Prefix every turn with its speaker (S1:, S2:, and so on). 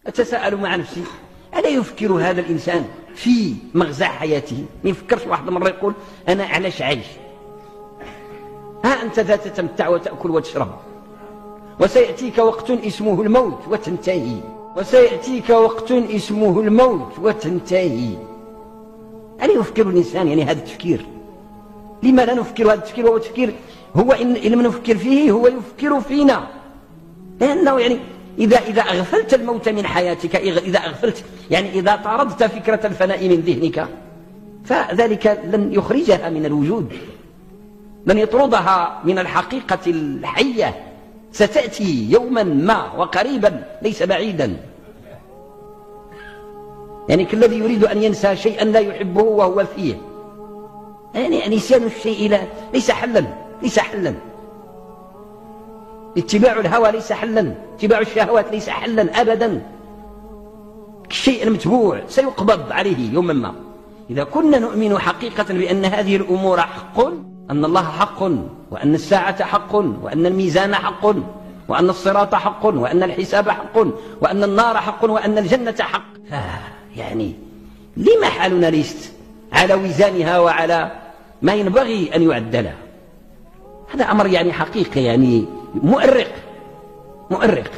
S1: أتساءل مع نفسي ألا يفكر هذا الإنسان في مغزى حياته؟ ما يفكرش واحد مرة يقول أنا علاش عايش؟ ها أنت ذا تتمتع وتأكل وتشرب، وسيأتيك وقت اسمه الموت وتنتهي، وسيأتيك وقت اسمه الموت وتنتهي. ألا يفكر الإنسان يعني هذا التفكير؟ لما لا نفكر هذا التفكير؟ وهو تفكير هو إن لم نفكر فيه هو يفكر فينا، لأنه يعني إذا أغفلت الموت من حياتك، إذا أغفلت يعني إذا طردت فكرة الفناء من ذهنك، فذلك لن يخرجها من الوجود، لن يطردها من الحقيقة الحية. ستأتي يوما ما وقريبا ليس بعيدا. يعني كالذي يريد أن ينسى شيئا لا يحبه وهو فيه، يعني نسيان الشيء ليس حلا، ليس حلا. اتباع الهوى ليس حلا، اتباع الشهوات ليس حلا أبدا. الشيء المتبوع سيقبض عليه يوما ما. إذا كنا نؤمن حقيقة بأن هذه الأمور حق، أن الله حق، وأن الساعة حق، وأن الميزان حق، وأن الصراط حق، وأن الحساب حق، وأن النار حق، وأن الجنة حق، يعني لما حالنا ليست على وزانها وعلى ما ينبغي أن يعدلها؟ هذا أمر يعني حقيقي، يعني مؤرق.